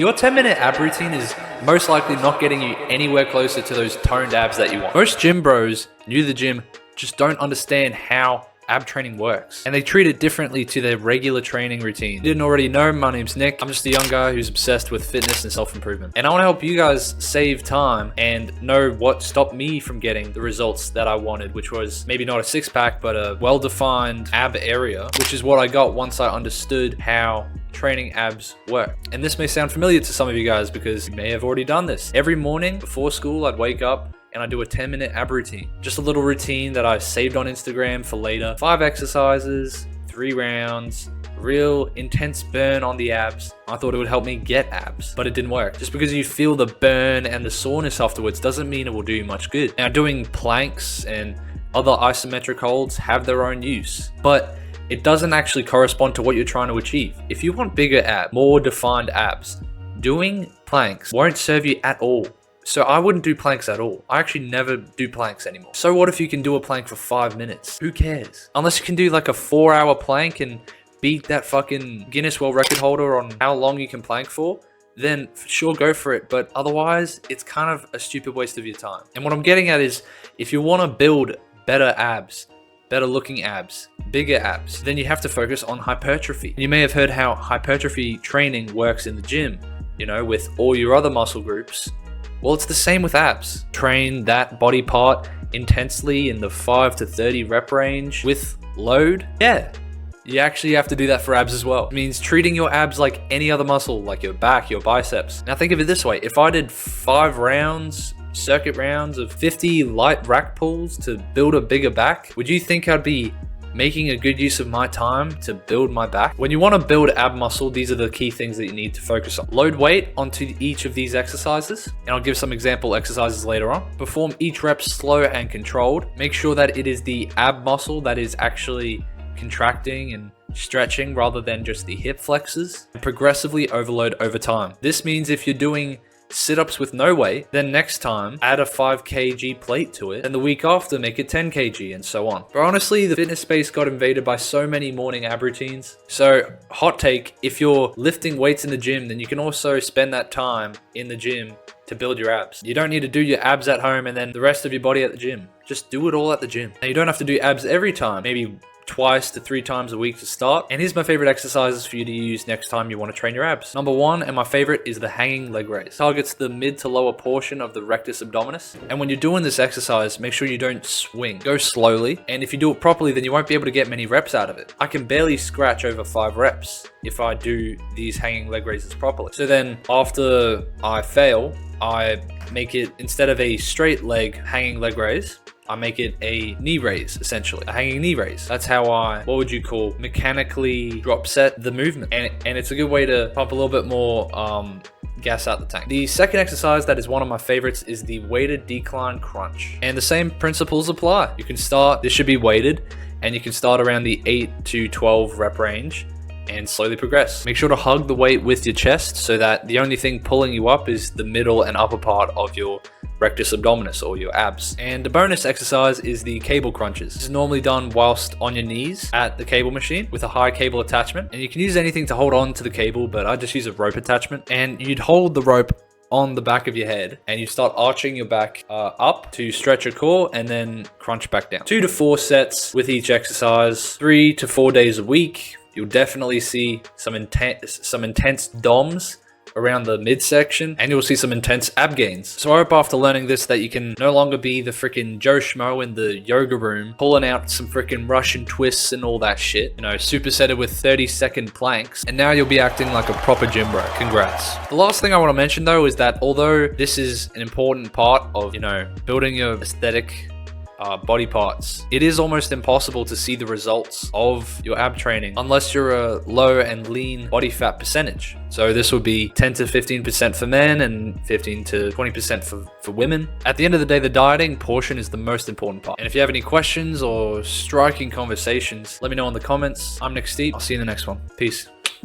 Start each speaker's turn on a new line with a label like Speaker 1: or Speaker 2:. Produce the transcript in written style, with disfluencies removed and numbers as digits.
Speaker 1: Your 10-minute ab routine is most likely not getting you anywhere closer to those toned abs that you want. Most gym bros new to the gym just don't understand how ab training works, and they treat it differently to their regular training routine. If you didn't already know, my name's Nick. I'm just a young guy who's obsessed with fitness and self-improvement, and I want to help you guys save time and know what stopped me from getting the results that I wanted, which was maybe not a six-pack but a well-defined ab area, which is what I got once I understood how training abs work. And this may sound familiar to some of you guys because you may have already done this. Every morning before school, I'd wake up and I do a 10-minute ab routine. Just a little routine that I saved on Instagram for later. 5 exercises, 3 rounds, real intense burn on the abs. I thought it would help me get abs, but it didn't work. Just because you feel the burn and the soreness afterwards doesn't mean it will do you much good. Now, doing planks and other isometric holds have their own use, but it doesn't actually correspond to what you're trying to achieve. If you want bigger abs, more defined abs, doing planks won't serve you at all. So I wouldn't do planks at all. I actually never do planks anymore. So what if you can do a plank for 5 minutes? Who cares? Unless you can do like a 4-hour plank and beat that fucking Guinness World Record holder on how long you can plank for, then sure, go for it. But otherwise, it's kind of a stupid waste of your time. And what I'm getting at is, if you want to build better abs, better looking abs, bigger abs, then you have to focus on hypertrophy. You may have heard how hypertrophy training works in the gym, you know, with all your other muscle groups. Well, it's the same with abs. Train that body part intensely in the 5 to 30 rep range with load. Yeah, you actually have to do that for abs as well. It means treating your abs like any other muscle, like your back, your biceps. Now think of it this way. If I did 5 rounds, circuit rounds of 50 light rack pulls to build a bigger back, would you think I'd be making a good use of my time to build my back? When you want to build ab muscle, these are the key things that you need to focus on. Load weight onto each of these exercises, and I'll give some example exercises later on. Perform each rep slow and controlled. Make sure that it is the ab muscle that is actually contracting and stretching rather than just the hip flexors. And progressively overload over time. This means if you're doing sit-ups with no weight, then next time add a 5 kg plate to it, and the week after make it 10 kg, and so on. But honestly, the fitness space got invaded by so many morning ab routines. So hot take, if you're lifting weights in the gym, then you can also spend that time in the gym to build your abs. You don't need to do your abs at home and then the rest of your body at the gym. Just do it all at the gym. Now, you don't have to do abs every time, maybe twice to 3 times a week to start. And here's my favorite exercises for you to use next time you want to train your abs. Number 1, and my favorite, is the hanging leg raise. Targets the mid to lower portion of the rectus abdominis. And when you're doing this exercise, make sure you don't swing. Go slowly. And if you do it properly, then you won't be able to get many reps out of it. I can barely scratch over 5 reps if I do these hanging leg raises properly. So then after I fail, I make it, instead of a straight leg hanging leg raise, I make it a knee raise, essentially. A hanging knee raise. That's how I, what would you call, mechanically drop set the movement. And it's a good way to pump a little bit more gas out the tank. The second exercise that is one of my favorites is the weighted decline crunch. And the same principles apply. You can start, this should be weighted, and you can start around the 8 to 12 rep range and slowly progress. Make sure to hug the weight with your chest so that the only thing pulling you up is the middle and upper part of your rectus abdominis, or your abs. And the bonus exercise is the cable crunches. This is normally done whilst on your knees at the cable machine with a high cable attachment. And you can use anything to hold on to the cable, but I just use a rope attachment. And you'd hold the rope on the back of your head and you start arching your back up to stretch your core and then crunch back down. 2 to 4 sets with each exercise, 3 to 4 days a week. You'll definitely see some intense DOMs around the midsection, and you'll see some intense ab gains. So I hope after learning this that you can no longer be the freaking Joe Schmo in the yoga room pulling out some freaking Russian twists and all that shit, you know, supersetted with 30-second planks, and now you'll be acting like a proper gym bro. Congrats. The last thing I want to mention though is that although this is an important part of, you know, building your aesthetic body parts, it is almost impossible to see the results of your ab training unless you're a low and lean body fat percentage. So this would be 10 to 15% for men and 15 to 20% for women. At the end of the day, the dieting portion is the most important part. And if you have any questions or striking conversations, let me know in the comments. I'm Nick Steep. I'll see you in the next one. Peace.